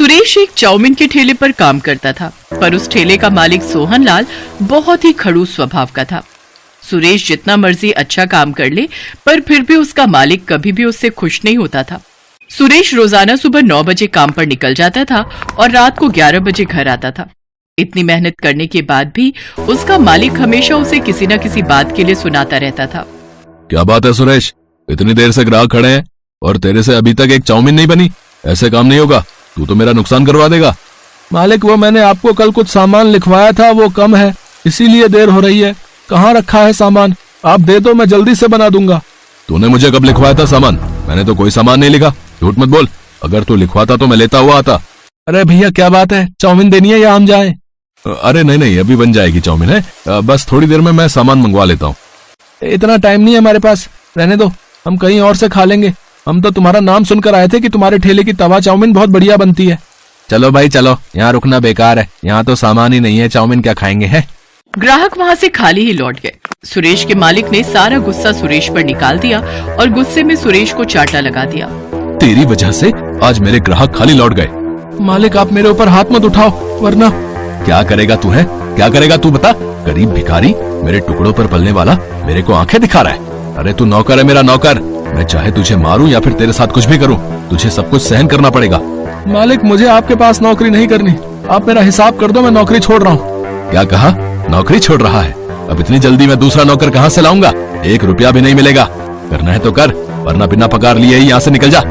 सुरेश एक चाउमीन के ठेले पर काम करता था, पर उस ठेले का मालिक सोहनलाल बहुत ही खड़ूस स्वभाव का था। सुरेश जितना मर्जी अच्छा काम कर ले, पर फिर भी उसका मालिक कभी भी उससे खुश नहीं होता था। सुरेश रोजाना सुबह 9 बजे काम पर निकल जाता था और रात को 11 बजे घर आता था। इतनी मेहनत करने के बाद भी उसका मालिक हमेशा उसे किसी न किसी बात के लिए सुनाता रहता था। क्या बात है सुरेश, इतनी देर से ग्राहक खड़े हैं और तेरे से अभी तक एक चाउमीन नहीं बनी? ऐसे काम नहीं होगा, तू तो मेरा नुकसान करवा देगा। मालिक, वो मैंने आपको कल कुछ सामान लिखवाया था, वो कम है, इसीलिए देर हो रही है। कहाँ रखा है सामान? आप दे दो, मैं जल्दी से बना दूंगा। तूने मुझे कब लिखवाया था सामान? मैंने तो कोई सामान नहीं लिखा, झूठ मत बोल। अगर तू लिखवाता तो मैं लेता हुआ आता। अरे भैया, क्या बात है, चाउमीन देनी है या हम जाएं? अरे नहीं नहीं, अभी बन जाएगी चाउमीन है, बस थोड़ी देर में मैं सामान मंगवा लेता हूँ। इतना टाइम नहीं है हमारे पास, रहने दो, हम कहीं और से खा लेंगे। हम तो तुम्हारा नाम सुनकर आए थे कि तुम्हारे ठेले की तवा चाउमीन बहुत बढ़िया बनती है। चलो भाई चलो, यहाँ रुकना बेकार है, यहाँ तो सामान ही नहीं है, चाउमीन क्या खाएंगे है। ग्राहक वहाँ से खाली ही लौट गए। सुरेश के मालिक ने सारा गुस्सा सुरेश पर निकाल दिया और गुस्से में सुरेश को चाटा लगा दिया। तेरी वजह से आज मेरे ग्राहक खाली लौट गए। मालिक, आप मेरे ऊपर हाथ मत उठाओ, वरना। क्या करेगा तू है, क्या करेगा तू बता? गरीब भिखारी, मेरे टुकड़ों पर पलने वाला, मेरे को आंखें दिखा रहा है। अरे तू नौकर है, मेरा नौकर। मैं चाहे तुझे मारूं या फिर तेरे साथ कुछ भी करूं, तुझे सब कुछ सहन करना पड़ेगा। मालिक, मुझे आपके पास नौकरी नहीं करनी, आप मेरा हिसाब कर दो, मैं नौकरी छोड़ रहा हूँ। क्या कहा? नौकरी छोड़ रहा है? अब इतनी जल्दी मैं दूसरा नौकर कहाँ से लाऊंगा? 1 रुपया भी नहीं मिलेगा। करना है तो कर, वरना बिना पगार लिए ही यहाँ से निकल जा।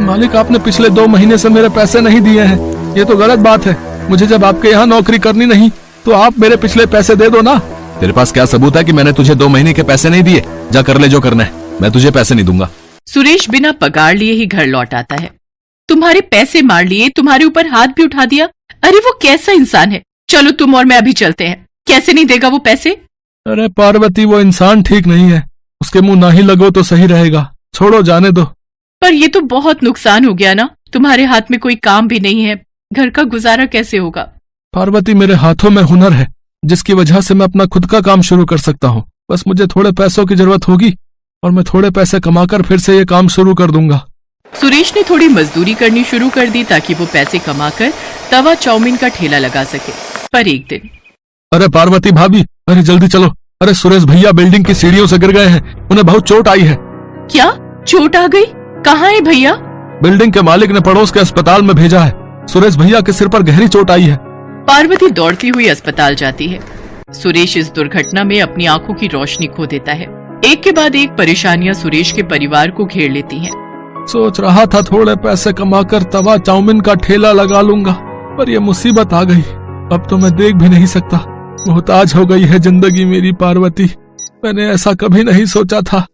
मालिक, आपने पिछले 2 महीने से मेरे पैसे नहीं दिए हैं, ये तो गलत बात है। मुझे जब आपके यहाँ नौकरी करनी नहीं तो आप मेरे पिछले पैसे दे दो ना। तेरे पास क्या सबूत है कि मैंने तुझे 2 महीने के पैसे नहीं दिए? जा कर ले जो करना है, मैं तुझे पैसे नहीं दूंगा। सुरेश बिना पगार लिए ही घर लौट आता है। तुम्हारे पैसे मार लिए, तुम्हारे ऊपर हाथ भी उठा दिया। अरे वो कैसा इंसान है। चलो तुम और मैं अभी चलते हैं। कैसे नहीं देगा वो पैसे? अरे पार्वती, वो इंसान ठीक नहीं है, उसके मुंह ना ही लगो तो सही रहेगा। छोड़ो, जाने दो। पर ये तो बहुत नुकसान हो गया ना, तुम्हारे हाथ में कोई काम भी नहीं है, घर का गुजारा कैसे होगा? पार्वती, मेरे हाथों में हुनर है जिसकी वजह से मैं अपना खुद का काम शुरू कर सकता हूँ। बस मुझे थोड़े पैसों की जरूरत होगी और मैं थोड़े पैसे कमाकर फिर से ये काम शुरू कर दूंगा। सुरेश ने थोड़ी मजदूरी करनी शुरू कर दी ताकि वो पैसे कमाकर तवा चाउमीन का ठेला लगा सके। पर एक दिन, अरे पार्वती भाभी, अरे जल्दी चलो। अरे सुरेश भैया बिल्डिंग की सीढ़ियों से गिर गए हैं, उन्हें बहुत चोट आई है। क्या चोट आ गई? कहाँ है भैया? बिल्डिंग के मालिक ने पड़ोस के अस्पताल में भेजा है। सुरेश भैया के सिर पर गहरी चोट आई है। पार्वती दौड़ती हुई अस्पताल जाती है। सुरेश इस दुर्घटना में अपनी आंखों की रोशनी खो देता है। एक के बाद एक परेशानियां सुरेश के परिवार को घेर लेती हैं। सोच रहा था थोड़े पैसे कमाकर तवा चाउमीन का ठेला लगा लूंगा, पर यह मुसीबत आ गई। अब तो मैं देख भी नहीं सकता, मोहताज हो गई है जिंदगी मेरी। पार्वती, मैंने ऐसा कभी नहीं सोचा था।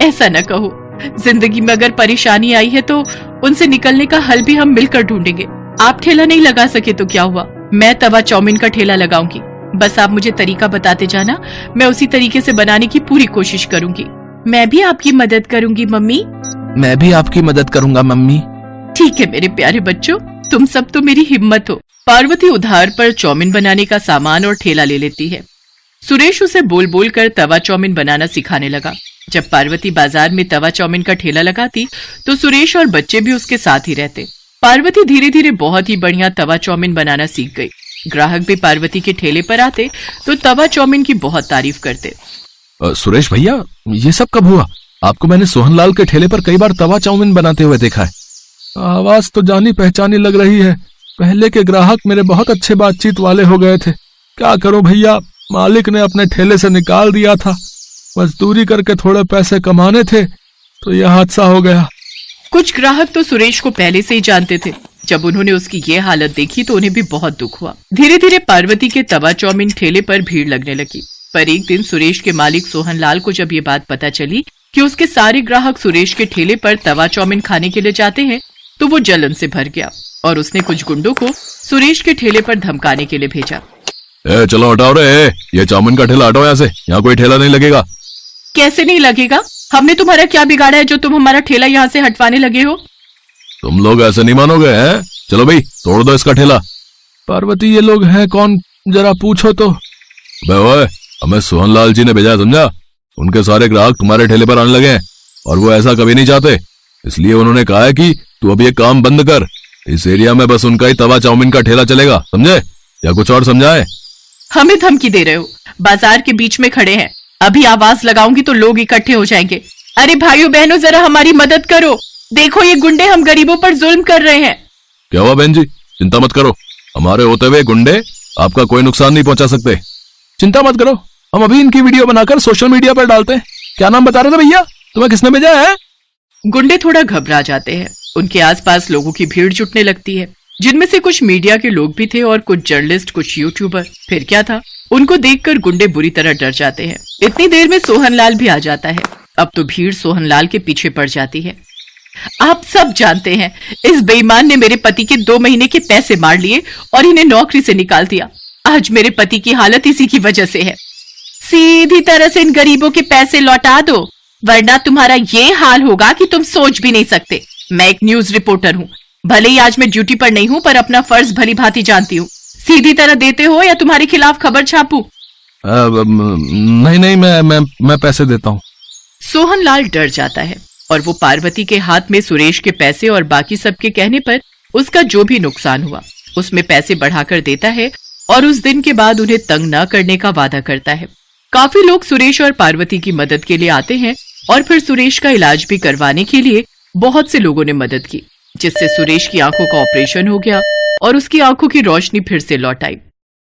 ऐसा न कहो, जिंदगी में अगर परेशानी आई है तो उनसे निकलने का हल भी हम मिलकर ढूंढेंगे। आप ठेला नहीं लगा सके तो क्या हुआ, मैं तवा चाउमीन का ठेला लगाऊंगी। बस आप मुझे तरीका बताते जाना, मैं उसी तरीके से बनाने की पूरी कोशिश करूंगी। मैं भी आपकी मदद करूंगी मम्मी। मैं भी आपकी मदद करूंगा मम्मी। ठीक है मेरे प्यारे बच्चों, तुम सब तो मेरी हिम्मत हो। पार्वती उधार पर चाउमीन बनाने का सामान और ठेला ले लेती है। सुरेश उसे बोल बोल कर तवा चाउमीन बनाना सिखाने लगा। जब पार्वती बाजार में तवा चाउमीन का ठेला लगाती तो सुरेश और बच्चे भी उसके साथ ही रहते। पार्वती धीरे धीरे बहुत ही बढ़िया तवा चाउमीन बनाना सीख गई। ग्राहक भी पार्वती के ठेले पर आते तो तवा चाउमीन की बहुत तारीफ करते। सुरेश भैया, ये सब कब हुआ? आपको मैंने सोहनलाल के ठेले पर कई बार तवा चाउमीन बनाते हुए देखा है। आवाज तो जानी पहचानी लग रही है। पहले के ग्राहक मेरे बहुत अच्छे बातचीत वाले हो गए थे। क्या करूं भैया, मालिक ने अपने ठेले से निकाल दिया था। मजदूरी करके थोड़े पैसे कमाने थे तो यह हादसा हो गया। कुछ ग्राहक तो सुरेश को पहले से ही जानते थे। जब उन्होंने उसकी ये हालत देखी तो उन्हें भी बहुत दुख हुआ। धीरे धीरे पार्वती के तवा चाउमीन ठेले पर भीड़ लगने लगी। पर एक दिन सुरेश के मालिक सोहनलाल को जब ये बात पता चली कि उसके सारे ग्राहक सुरेश के ठेले पर तवा चाउमीन खाने के लिए जाते हैं तो वो जलन से भर गया और उसने कुछ गुंडों को सुरेश के ठेले पर धमकाने के लिए भेजा। चलो हटाओ रे, ये चाउमीन का ठेला हटाओ यहाँ से, यहाँ कोई ठेला नहीं लगेगा। कैसे नहीं लगेगा? हमने तुम्हारा क्या बिगाड़ा है जो तुम हमारा ठेला यहाँ से हटवाने लगे हो? तुम लोग ऐसे नहीं मानोगे हैं? चलो भाई तोड़ दो इसका ठेला। पार्वती, ये लोग हैं कौन, जरा पूछो तो। हमें सोहनलाल जी ने भेजा, समझा? उनके सारे ग्राहक तुम्हारे ठेले पर आने लगे हैं और वो ऐसा कभी नहीं चाहते, इसलिए उन्होंने कहा है कि तू अब ये काम बंद कर, इस एरिया में बस उनका ही तवा चाउमीन का ठेला चलेगा, समझे? या कुछ और समझाए? हमें धमकी दे रहे हो? बाजार के बीच में खड़े हैं, अभी आवाज लगाऊंगी तो लोग इकट्ठे हो जाएंगे। अरे भाइयों बहनों, जरा हमारी मदद करो, देखो ये गुंडे हम गरीबों पर जुल्म कर रहे हैं। क्या हुआ बहन जी? चिंता मत करो, हमारे होते हुए गुंडे आपका कोई नुकसान नहीं पहुंचा सकते। चिंता मत करो, हम अभी इनकी वीडियो बनाकर सोशल मीडिया पर डालते हैं। क्या नाम बता रहे थे भैया? तुम्हें किसने भेजा है? गुंडे थोड़ा घबरा जाते हैं। उनके आसपास लोगों की भीड़ जुटने लगती है, जिनमें से कुछ मीडिया के लोग भी थे और कुछ जर्नलिस्ट, कुछ यूट्यूबर। फिर क्या था, उनको देखकर गुंडे बुरी तरह डर जाते हैं। इतनी देर में सोहनलाल भी आ जाता है। अब तो भीड़ सोहनलाल के पीछे पड़ जाती है। आप सब जानते हैं, इस बेईमान ने मेरे पति के 2 महीने के पैसे मार लिए और इन्हें नौकरी से निकाल दिया। आज मेरे पति की हालत इसी की वजह से है। सीधी तरह से इन गरीबों के पैसे लौटा दो, वरना तुम्हारा ये हाल होगा कि तुम सोच भी नहीं सकते। मैं एक न्यूज रिपोर्टर हूँ, भले ही आज मैं ड्यूटी पर नहीं हूँ, पर अपना फर्ज भली भांति जानती हूँ। सीधी तरह देते हो या तुम्हारे खिलाफ खबर छापूं? नहीं, मैं पैसे देता हूँ। सोहनलाल डर जाता है और वो पार्वती के हाथ में सुरेश के पैसे और बाकी सबके कहने पर उसका जो भी नुकसान हुआ उसमें पैसे बढ़ाकर देता है और उस दिन के बाद उन्हें तंग न करने का वादा करता है। काफी लोग सुरेश और पार्वती की मदद के लिए आते हैं और फिर सुरेश का इलाज भी करवाने के लिए बहुत से लोगों ने मदद की, जिससे सुरेश की आंखों का ऑपरेशन हो गया और उसकी आंखों की रोशनी फिर से लौट आई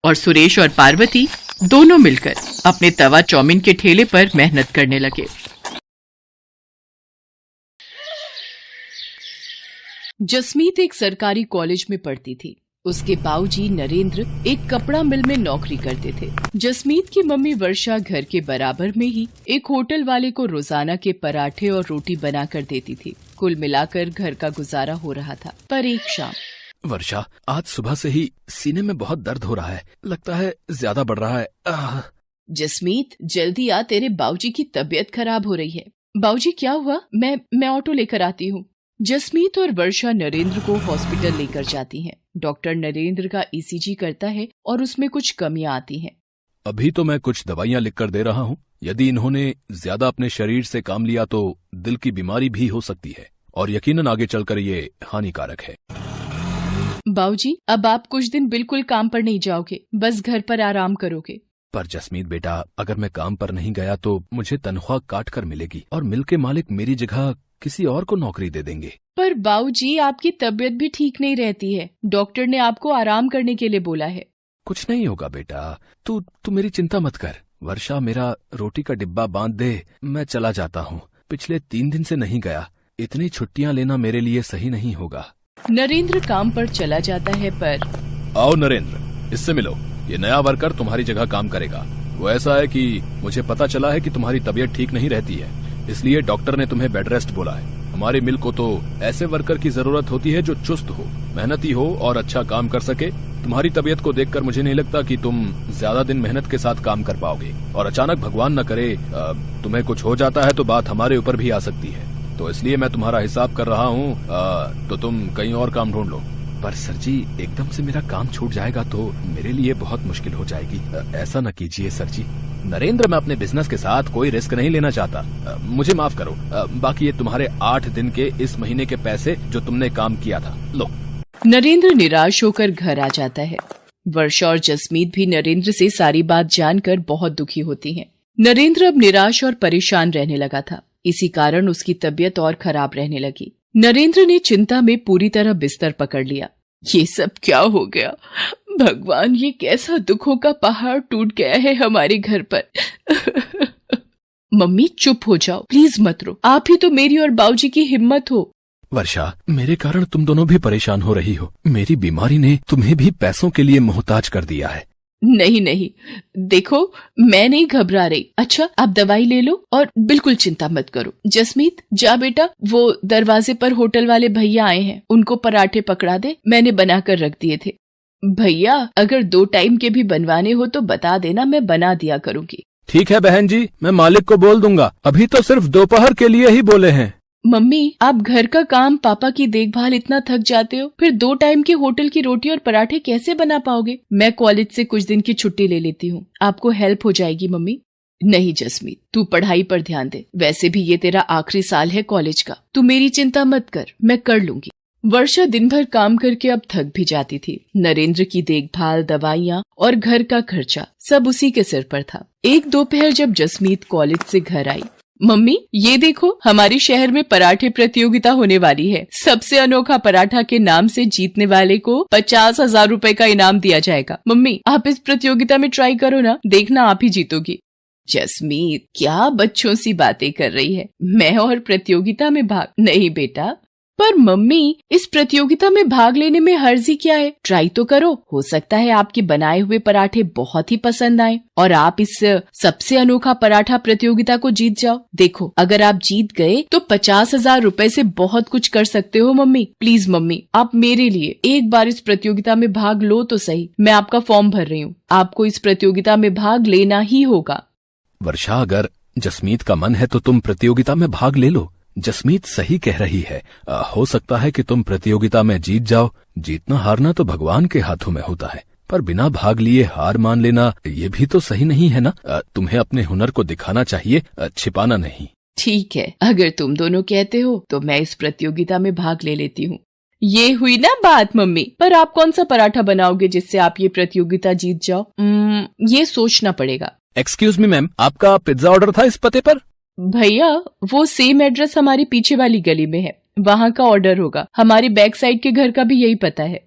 और सुरेश और पार्वती दोनों मिलकर अपने तवा चाउमीन के ठेले पर मेहनत करने लगे। जसमीत एक सरकारी कॉलेज में पढ़ती थी। उसके बाऊजी नरेंद्र एक कपड़ा मिल में नौकरी करते थे। जसमीत की मम्मी वर्षा घर के बराबर में ही एक होटल वाले को रोजाना के पराठे और रोटी बनाकर देती थी। कुल मिलाकर घर का गुजारा हो रहा था। पर एक शाम, वर्षा, आज सुबह से ही सीने में बहुत दर्द हो रहा है, लगता है ज्यादा बढ़ रहा है। जसमीत जल्दी आ, तेरे बाऊजी की तबीयत खराब हो रही है। बाऊजी क्या हुआ? मैं ऑटो लेकर आती हूँ। जसमीत और वर्षा नरेंद्र को हॉस्पिटल लेकर जाती हैं। डॉक्टर नरेंद्र का ईसीजी करता है और उसमें कुछ कमियां आती हैं। अभी तो मैं कुछ दवाइयां लिखकर दे रहा हूँ, यदि इन्होंने ज्यादा अपने शरीर से काम लिया तो दिल की बीमारी भी हो सकती है और यकीनन आगे चलकर ये हानिकारक है। बाऊजी, अब आप कुछ दिन बिल्कुल काम पर नहीं जाओगे, बस घर पर आराम करोगे। पर जसमीत बेटा, अगर मैं काम पर नहीं गया तो मुझे तनख्वाह काट कर मिलेगी और मिल के मालिक मेरी जगह किसी और को नौकरी दे देंगे। पर बाऊजी, आपकी तबीयत भी ठीक नहीं रहती है, डॉक्टर ने आपको आराम करने के लिए बोला है। कुछ नहीं होगा बेटा, तू मेरी चिंता मत कर। वर्षा, मेरा रोटी का डिब्बा बांध दे, मैं चला जाता हूँ। पिछले 3 दिन से नहीं गया, इतनी छुट्टियाँ लेना मेरे लिए सही नहीं होगा। नरेंद्र काम पर चला जाता है। पर आओ नरेंद्र, इससे मिलो, ये नया वर्कर तुम्हारी जगह काम करेगा। वो ऐसा है कि मुझे पता चला है कि तुम्हारी तबीयत ठीक नहीं रहती है, इसलिए डॉक्टर ने तुम्हें बेड रेस्ट बोला है। हमारी मिल को तो ऐसे वर्कर की जरूरत होती है जो चुस्त हो, मेहनती हो और अच्छा काम कर सके। तुम्हारी तबीयत को देखकर मुझे नहीं लगता कि तुम ज्यादा दिन मेहनत के साथ काम कर पाओगे, और अचानक भगवान न करे तुम्हें कुछ हो जाता है तो बात हमारे ऊपर भी आ सकती है। तो इसलिए मैं तुम्हारा हिसाब कर रहा हूँ, तो तुम कहीं और काम ढूंढ लो। पर सर जी, एकदम से मेरा काम छूट जाएगा तो मेरे लिए बहुत मुश्किल हो जाएगी। ऐसा न कीजिए सर जी। नरेंद्र, मैं अपने बिजनेस के साथ कोई रिस्क नहीं लेना चाहता, मुझे माफ करो। बाकी ये तुम्हारे 8 दिन के इस महीने के पैसे जो तुमने काम किया था, लो। नरेंद्र निराश होकर घर आ जाता है। वर्षा और जसमीत भी नरेंद्र से सारी बात जानकर बहुत दुखी होती हैं। नरेंद्र अब निराश और परेशान रहने लगा था, इसी कारण उसकी तबीयत और खराब रहने लगी। नरेंद्र ने चिंता में पूरी तरह बिस्तर पकड़ लिया। ये सब क्या हो गया भगवान, ये कैसा दुखों का पहाड़ टूट गया है हमारे घर पर। मम्मी चुप हो जाओ, प्लीज मत रो, आप ही तो मेरी और बाऊजी की हिम्मत हो। वर्षा, मेरे कारण तुम दोनों भी परेशान हो रही हो। मेरी बीमारी ने तुम्हें भी पैसों के लिए मोहताज कर दिया है। नहीं नहीं, देखो मैं नहीं घबरा रही। अच्छा, आप दवाई ले लो और बिल्कुल चिंता मत करो। जसमीत जा बेटा, वो दरवाजे पर होटल वाले भैया आए हैं, उनको पराठे पकड़ा दे, मैंने बनाकर रख दिए थे। भैया, अगर 2 टाइम के भी बनवाने हो तो बता देना, मैं बना दिया करूंगी। ठीक है बहन जी, मैं मालिक को बोल दूंगा। अभी तो सिर्फ दोपहर के लिए ही बोले हैं। मम्मी, आप घर का काम, पापा की देखभाल इतना थक जाते हो, फिर 2 टाइम के होटल की रोटी और पराठे कैसे बना पाओगे? मैं कॉलेज से कुछ दिन की छुट्टी ले लेती हूँ, आपको हेल्प हो जाएगी। मम्मी, नहीं जसमीत, तू पढ़ाई पर ध्यान दे, वैसे भी ये तेरा आखिरी साल है कॉलेज का, तू मेरी चिंता मत कर, मैं कर लूंगी। वर्षा दिन भर काम करके अब थक भी जाती थी। नरेंद्र की देखभाल, दवाइयाँ और घर का खर्चा सब उसी के सिर पर था। एक दोपहर जब जसमीत कॉलेज से घर आई, मम्मी ये देखो हमारे शहर में पराठे प्रतियोगिता होने वाली है। सबसे अनोखा पराठा के नाम से जीतने वाले को 50,000 रुपए का इनाम दिया जाएगा। मम्मी आप इस प्रतियोगिता में ट्राई करो ना, देखना आप ही जीतोगी। जसमीत क्या बच्चों सी बातें कर रही है, मैं और प्रतियोगिता में भाग नहीं बेटा। पर मम्मी इस प्रतियोगिता में भाग लेने में हर्जी क्या है, ट्राई तो करो, हो सकता है आपके बनाए हुए पराठे बहुत ही पसंद आए और आप इस सबसे अनोखा पराठा प्रतियोगिता को जीत जाओ। देखो अगर आप जीत गए तो 50,000 रुपए से बहुत कुछ कर सकते हो। मम्मी प्लीज मम्मी आप मेरे लिए एक बार इस प्रतियोगिता में भाग लो तो सही। मैं आपका फॉर्म भर रही हूँ, आपको इस प्रतियोगिता में भाग लेना ही होगा। वर्षा, अगर जसमीत का मन है तो तुम प्रतियोगिता में भाग ले लो। जसमीत सही कह रही है। हो सकता है कि तुम प्रतियोगिता में जीत जाओ। जीतना हारना तो भगवान के हाथों में होता है, पर बिना भाग लिए हार मान लेना ये भी तो सही नहीं है ना। तुम्हें अपने हुनर को दिखाना चाहिए, छिपाना नहीं। ठीक है, अगर तुम दोनों कहते हो तो मैं इस प्रतियोगिता में भाग ले लेती हूँ। ये हुई ना बात मम्मी। पर आप कौन सा पराठा बनाओगे जिससे आप ये प्रतियोगिता जीत जाओ? ये सोचना पड़ेगा। एक्सक्यूज मी मैम, आपका पिज्जा ऑर्डर था इस पते पर? भैया वो सेम एड्रेस हमारी पीछे वाली गली में है, वहाँ का ऑर्डर होगा। हमारी बैक साइड के घर का भी यही पता है।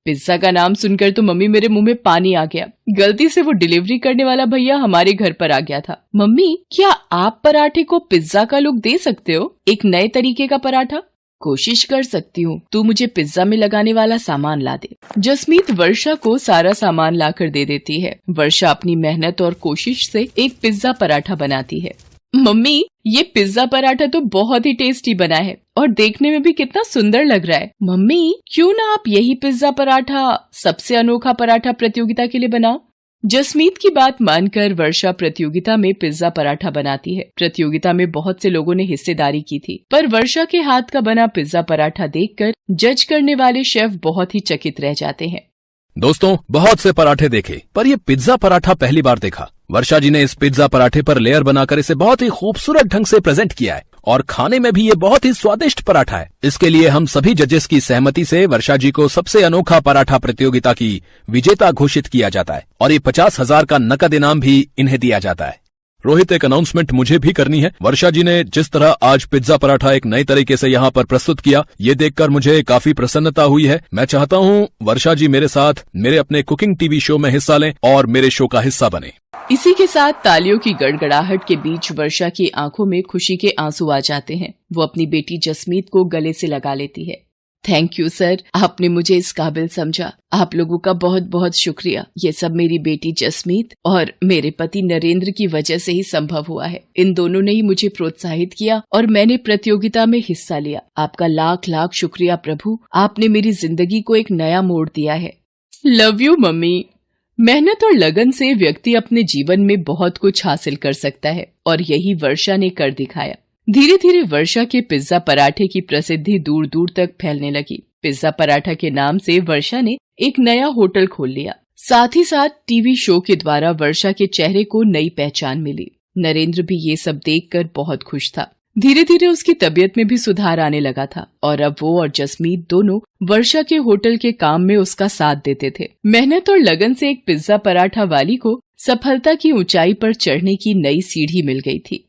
पिज्जा का नाम सुनकर तो मम्मी मेरे मुंह में पानी आ गया। गलती से वो डिलीवरी करने वाला भैया हमारे घर पर आ गया था। मम्मी क्या आप पराठे को पिज्जा का लुक दे सकते हो, एक नए तरीके का पराठा? कोशिश कर सकती हूँ, तू मुझे पिज्जा में लगाने वाला सामान ला दे। जसमीत वर्षा को सारा सामान लाकर दे देती है। वर्षा अपनी मेहनत और कोशिश से एक पिज्जा पराठा बनाती है। मम्मी ये पिज्जा पराठा तो बहुत ही टेस्टी बना है और देखने में भी कितना सुंदर लग रहा है। मम्मी क्यों ना आप यही पिज्जा पराठा सबसे अनोखा पराठा प्रतियोगिता के लिए बनाओ। जसमीत की बात मानकर वर्षा प्रतियोगिता में पिज्जा पराठा बनाती है। प्रतियोगिता में बहुत से लोगों ने हिस्सेदारी की थी, पर वर्षा के हाथ का बना पिज्जा पराठा देखकर जज करने वाले शेफ बहुत ही चकित रह जाते हैं। दोस्तों बहुत से पराठे देखे, पर ये पिज्जा पराठा पहली बार देखा। वर्षा जी ने इस पिज्जा पराठे पर लेयर बनाकर इसे बहुत ही खूबसूरत ढंग से प्रेजेंट किया है और खाने में भी ये बहुत ही स्वादिष्ट पराठा है। इसके लिए हम सभी जजेस की सहमति से वर्षा जी को सबसे अनोखा पराठा प्रतियोगिता की विजेता घोषित किया जाता है और ये 50,000 का नकद इनाम भी इन्हें दिया जाता है। रोहित, एक अनाउंसमेंट मुझे भी करनी है। वर्षा जी ने जिस तरह आज पिज्जा पराठा एक नए तरीके से यहाँ पर प्रस्तुत किया, ये देखकर मुझे काफी प्रसन्नता हुई है। मैं चाहता हूँ वर्षा जी मेरे साथ मेरे अपने कुकिंग टीवी शो में हिस्सा लें और मेरे शो का हिस्सा बने। इसी के साथ तालियों की गड़गड़ाहट के बीच वर्षा की आंखों में खुशी के आंसू आ जाते हैं। वो अपनी बेटी जसमीत को गले से लगा लेती है। थैंक यू सर, आपने मुझे इस काबिल समझा। आप लोगों का बहुत बहुत शुक्रिया। ये सब मेरी बेटी जसमीत और मेरे पति नरेंद्र की वजह से ही संभव हुआ है। इन दोनों ने ही मुझे प्रोत्साहित किया और मैंने प्रतियोगिता में हिस्सा लिया। आपका लाख लाख शुक्रिया प्रभु, आपने मेरी जिंदगी को एक नया मोड़ दिया है। Love you mummy. मेहनत और लगन से व्यक्ति अपने जीवन में बहुत कुछ हासिल कर सकता है और यही वर्षा ने कर दिखाया। धीरे धीरे वर्षा के पिज्जा पराठे की प्रसिद्धि दूर दूर तक फैलने लगी। पिज्जा पराठा के नाम से वर्षा ने एक नया होटल खोल लिया। साथ ही साथ टीवी शो के द्वारा वर्षा के चेहरे को नई पहचान मिली। नरेंद्र भी ये सब देखकर बहुत खुश था। धीरे धीरे उसकी तबीयत में भी सुधार आने लगा था और अब वो और जसमीत दोनों वर्षा के होटल के काम में उसका साथ देते थे। मेहनत और लगन से एक पिज्जा पराठा वाली को सफलता की ऊंचाई पर चढ़ने की नई सीढ़ी मिल गई थी।